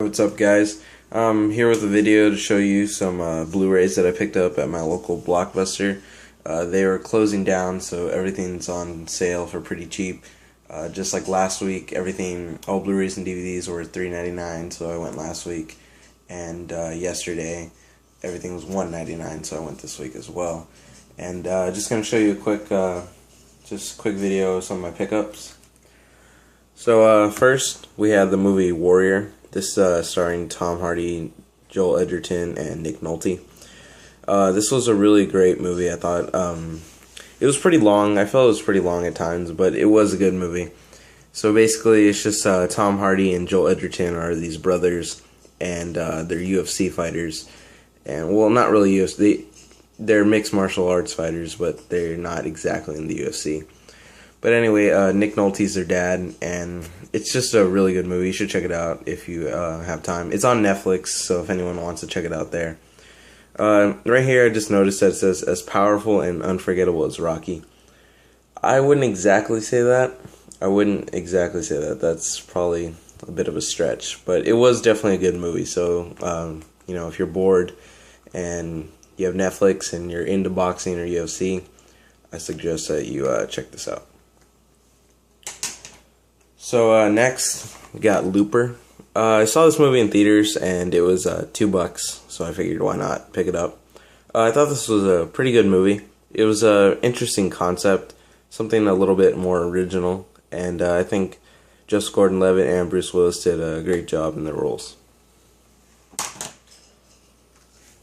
What's up, guys? I'm here with a video to show you some Blu-rays that I picked up at my local Blockbuster. They were closing down, so everything's on sale for pretty cheap. Just like last week, all Blu-rays and DVDs were $3.99, so I went last week. And yesterday, everything was $1.99, so I went this week as well. And just gonna show you a quick video of some of my pickups. So first, we have the movie Warrior. This starring Tom Hardy, Joel Edgerton, and Nick Nolte. This was a really great movie. I thought it was pretty long. I felt it was pretty long at times, but it was a good movie. So basically, it's just Tom Hardy and Joel Edgerton are these brothers, and they're UFC fighters. And well, not really UFC. They're mixed martial arts fighters, but they're not exactly in the UFC. But anyway, Nick Nolte's their dad, and it's just a really good movie. You should check it out if you have time. It's on Netflix, so if anyone wants to check it out there. Right here, I just noticed that it says, as powerful and unforgettable as Rocky. I wouldn't exactly say that. That's probably a bit of a stretch. But it was definitely a good movie, so, if you're bored and you have Netflix and you're into boxing or UFC, I suggest that you check this out. So next, we got Looper. I saw this movie in theaters, and it was $2, so I figured why not pick it up. I thought this was a pretty good movie. It was an interesting concept, something a little bit more original, and I think Joseph Gordon-Levitt and Bruce Willis did a great job in their roles.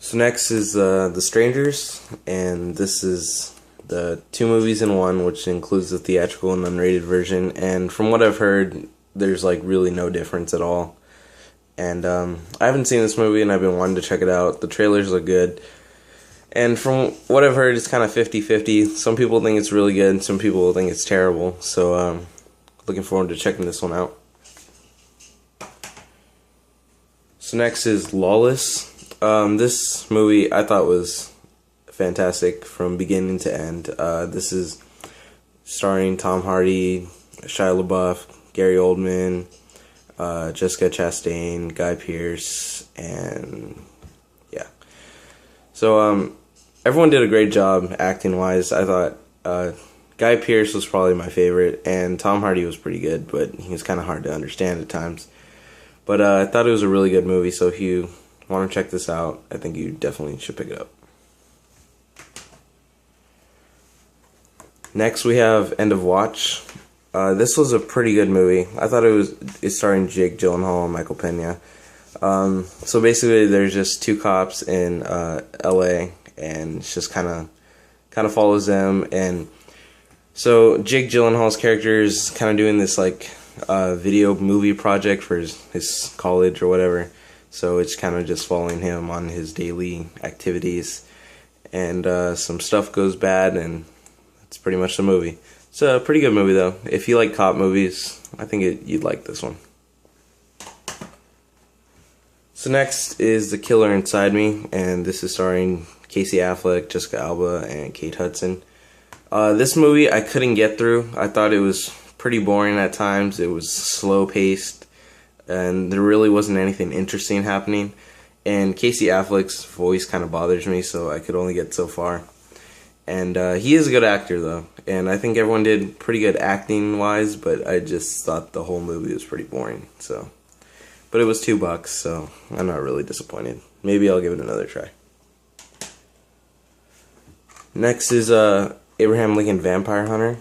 So next is The Strangers, and this is the 2 movies in one, which includes the theatrical and unrated version, and from what I've heard, there's like really no difference at all. And I haven't seen this movie, and I've been wanting to check it out. The trailers look good, and from what I've heard, it's kind of 50-50. Some people think it's really good, some people think it's terrible, so looking forward to checking this one out. So next is Lawless. This movie I thought was fantastic from beginning to end. This is starring Tom Hardy, Shia LaBeouf, Gary Oldman, Jessica Chastain, Guy Pearce, and yeah. So everyone did a great job acting wise. I thought Guy Pearce was probably my favorite, and Tom Hardy was pretty good, but he was kind of hard to understand at times. But I thought it was a really good movie, so if you want to check this out, I think you definitely should pick it up. Next we have End of Watch. This was a pretty good movie. I thought it's starring Jake Gyllenhaal and Michael Pena. So basically there's just 2 cops in LA, and it just kind of follows them. And so Jake Gyllenhaal's character is kind of doing this like video movie project for his college or whatever. So it's kind of just following him on his daily activities, and some stuff goes bad, and that's pretty much the movie. It's a pretty good movie though. If you like cop movies, I think you'd like this one. So next is The Killer Inside Me, and this is starring Casey Affleck, Jessica Alba, and Kate Hudson. This movie I couldn't get through. I thought it was pretty boring at times. It was slow paced, and there really wasn't anything interesting happening. And Casey Affleck's voice kind of bothers me, so I could only get so far. And he is a good actor though, and I think everyone did pretty good acting wise, but I just thought the whole movie was pretty boring. So, but it was $2, so I'm not really disappointed. Maybe I'll give it another try. Next is Abraham Lincoln Vampire Hunter,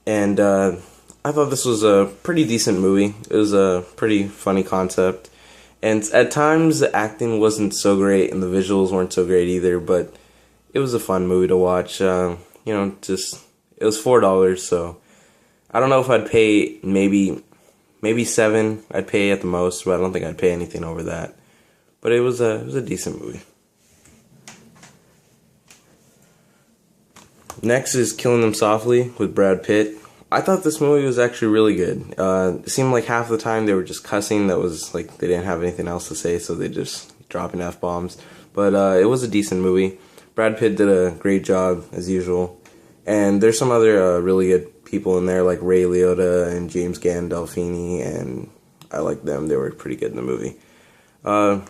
and I thought this was a pretty decent movie. It was a pretty funny concept, and at times the acting wasn't so great and the visuals weren't so great either, but it was a fun movie to watch. It was $4, so I don't know if I'd pay maybe $7. I'd pay at the most, but I don't think I'd pay anything over that. But it was a decent movie. Next is Killing Them Softly with Brad Pitt. I thought this movie was actually really good. It seemed like half the time they were just cussing. That was like they didn't have anything else to say, so they just dropping F-bombs. But it was a decent movie. Brad Pitt did a great job, as usual. And there's some other really good people in there, like Ray Liotta and James Gandolfini, and I like them. They were pretty good in the movie. Felt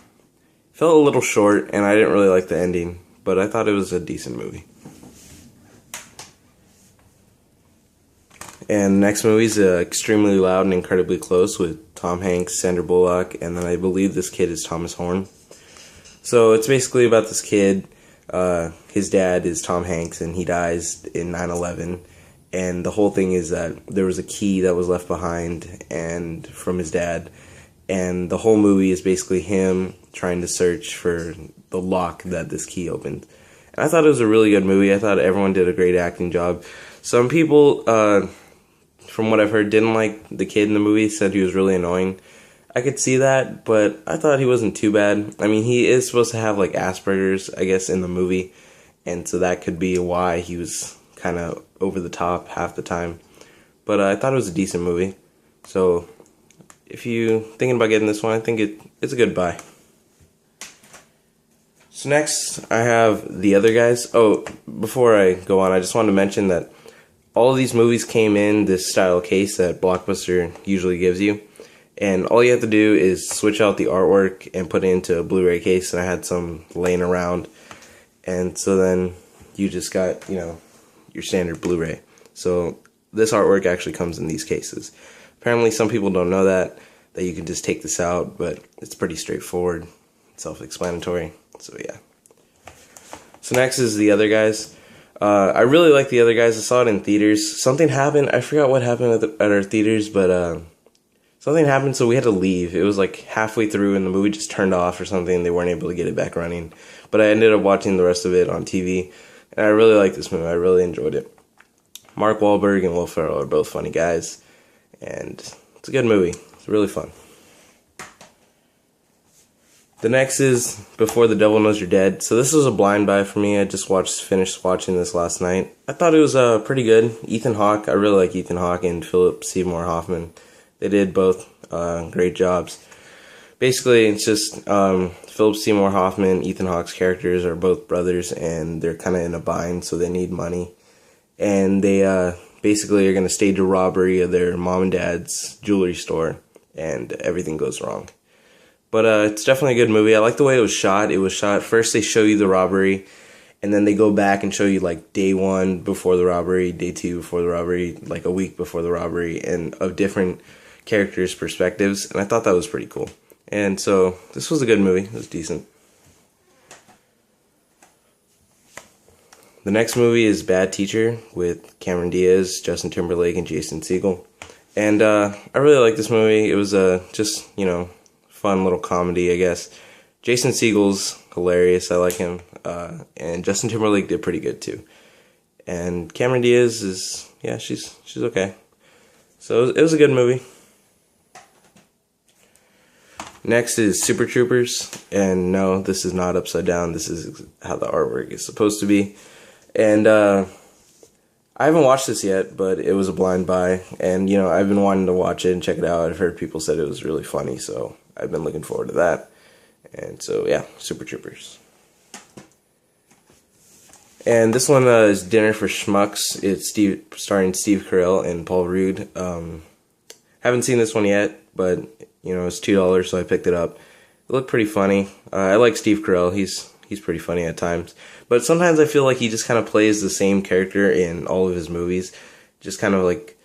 a little short, and I didn't really like the ending, but I thought it was a decent movie. And the next movie is Extremely Loud and Incredibly Close with Tom Hanks, Sandra Bullock, and then I believe this kid is Thomas Horn. So it's basically about this kid. His dad is Tom Hanks, and he dies in 9/11. And the whole thing is that there was a key that was left behind and from his dad. And the whole movie is basically him trying to search for the lock that this key opened. And I thought it was a really good movie. I thought everyone did a great acting job. Some people, from what I've heard, didn't like the kid in the movie, said he was really annoying. I could see that, but I thought he wasn't too bad. I mean, he is supposed to have like Asperger's, I guess, in the movie. And so that could be why he was kind of over the top half the time. But I thought it was a decent movie. So if you're thinking about getting this one, I think it's a good buy. So next, I have The Other Guys. Oh, before I go on, I just wanted to mention that all of these movies came in this style case that Blockbuster usually gives you. And all you have to do is switch out the artwork and put it into a Blu-ray case. And I had some laying around. And so then you just got, your standard Blu-ray. So this artwork actually comes in these cases. Apparently some people don't know that you can just take this out, but it's pretty straightforward, self-explanatory. So yeah. So next is The Other Guys. I really like The Other Guys. I saw it in theaters. Something happened. I forgot what happened at our theaters, but something happened, so we had to leave. It was like halfway through, and the movie just turned off or something. They weren't able to get it back running. But I ended up watching the rest of it on TV, and I really like this movie. I really enjoyed it. Mark Wahlberg and Will Ferrell are both funny guys, and it's a good movie. It's really fun. The next is Before the Devil Knows You're Dead. So this was a blind buy for me. I just finished watching this last night. I thought it was pretty good. Ethan Hawke, I really like Ethan Hawke and Philip Seymour Hoffman. They did both great jobs. Basically, it's just Philip Seymour Hoffman, Ethan Hawke's characters are both brothers, and they're kind of in a bind, so they need money. And they basically are going to stage a robbery of their mom and dad's jewelry store, and everything goes wrong. But it's definitely a good movie. I like the way it was shot. It was shot, first they show you the robbery, and then they go back and show you like day 1 before the robbery, day 2 before the robbery, like a week before the robbery, and of different characters' perspectives, and I thought that was pretty cool. And so this was a good movie. It was decent. The next movie is Bad Teacher with Cameron Diaz, Justin Timberlake, and Jason Segel. And I really like this movie. It was just, fun little comedy, I guess. Jason Segel's hilarious. I like him. And Justin Timberlake did pretty good too. And Cameron Diaz is, she's okay. So it was a good movie. Next is Super Troopers, and no, this is not upside down. This is how the artwork is supposed to be. And I haven't watched this yet, but it was a blind buy, and I've been wanting to watch it and check it out. I've heard people said it was really funny, so I've been looking forward to that. And so yeah, Super Troopers. And this one is Dinner for Schmucks. It's starring Steve Carell and Paul Rudd. Haven't seen this one yet, but it's $2, so I picked it up. It looked pretty funny. I like Steve Carell. He's pretty funny at times. But sometimes I feel like he just kind of plays the same character in all of his movies. Just kind of like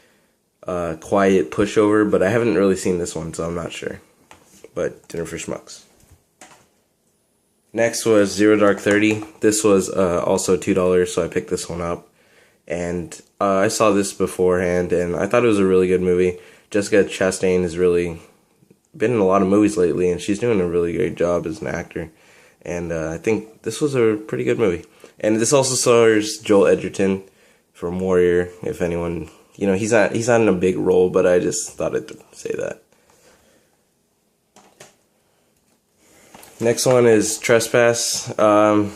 quiet pushover, but I haven't really seen this one, so I'm not sure. But Dinner for Schmucks. Next was Zero Dark 30. This was also $2, so I picked this one up. And I saw this beforehand, and I thought it was a really good movie. Jessica Chastain has really been in a lot of movies lately, and she's doing a really great job as an actor. And I think this was a pretty good movie. And this also stars Joel Edgerton from Warrior, if anyone, he's not in a big role, but I just thought I'd say that. Next one is Trespass. I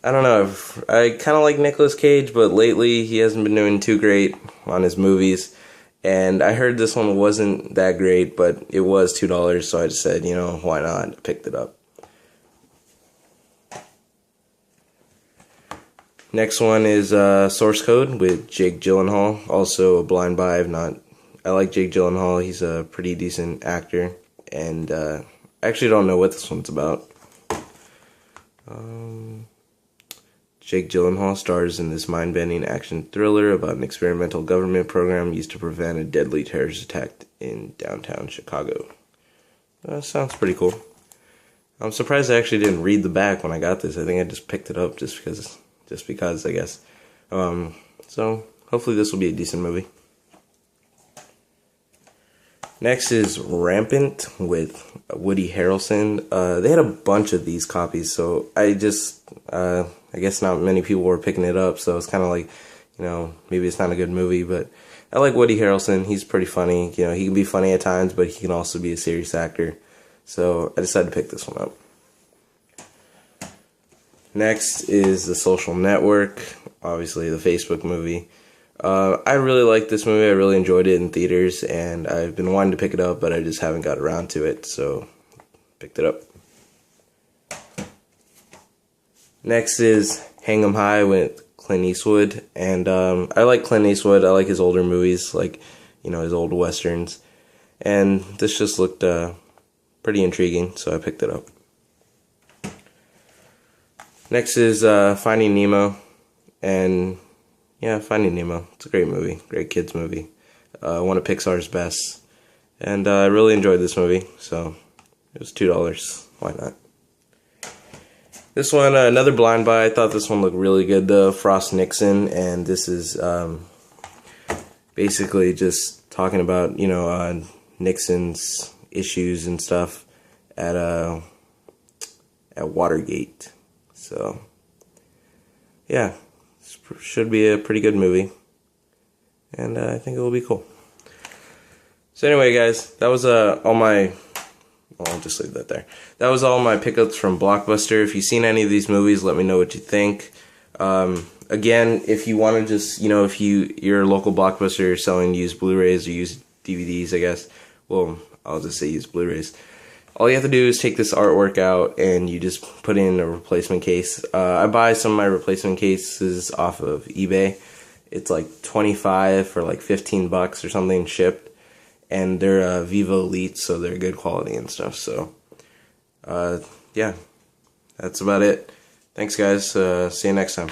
don't know, I kind of like Nicolas Cage, but lately he hasn't been doing too great on his movies. And I heard this one wasn't that great, but it was $2, so I just said, why not? I picked it up. Next one is Source Code with Jake Gyllenhaal. Also a blind buy. I like Jake Gyllenhaal. He's a pretty decent actor, and I actually don't know what this one's about. Jake Gyllenhaal stars in this mind-bending action thriller about an experimental government program used to prevent a deadly terrorist attack in downtown Chicago. Sounds pretty cool. I'm surprised I actually didn't read the back when I got this. I think I just picked it up just because, I guess. So hopefully this will be a decent movie. Next is Rampant with Woody Harrelson. They had a bunch of these copies, so I guess not many people were picking it up, so it's kind of like, maybe it's not a good movie, but I like Woody Harrelson. He's pretty funny. He can be funny at times, but he can also be a serious actor. So I decided to pick this one up. Next is The Social Network, obviously the Facebook movie. I really liked this movie. I really enjoyed it in theaters, and I've been wanting to pick it up, but I just haven't got around to it, so picked it up. Next is Hang 'em High with Clint Eastwood, and I like Clint Eastwood. I like his older movies, like his old westerns, and this just looked pretty intriguing, so I picked it up. Next is Finding Nemo, and yeah, Finding Nemo. It's a great movie, great kids movie. One of Pixar's best, and I really enjoyed this movie, so it was $2. Why not? This one, another blind buy. I thought this one looked really good, though. Frost Nixon, and this is basically just talking about Nixon's issues and stuff at Watergate. So yeah, this should be a pretty good movie, and I think it will be cool. So anyway, guys, that was all my. Well, I'll just leave that there. That was all my pickups from Blockbuster. If you've seen any of these movies, let me know what you think. Again, if you want to just, if your local Blockbuster is selling used Blu-rays or used DVDs, I guess. Well, I'll just say used Blu-rays. All you have to do is take this artwork out and you just put in a replacement case. I buy some of my replacement cases off of eBay. It's like $25 for like $15 or something shipped. And they're Vivo Elite, so they're good quality and stuff. So, yeah, that's about it. Thanks, guys. See you next time.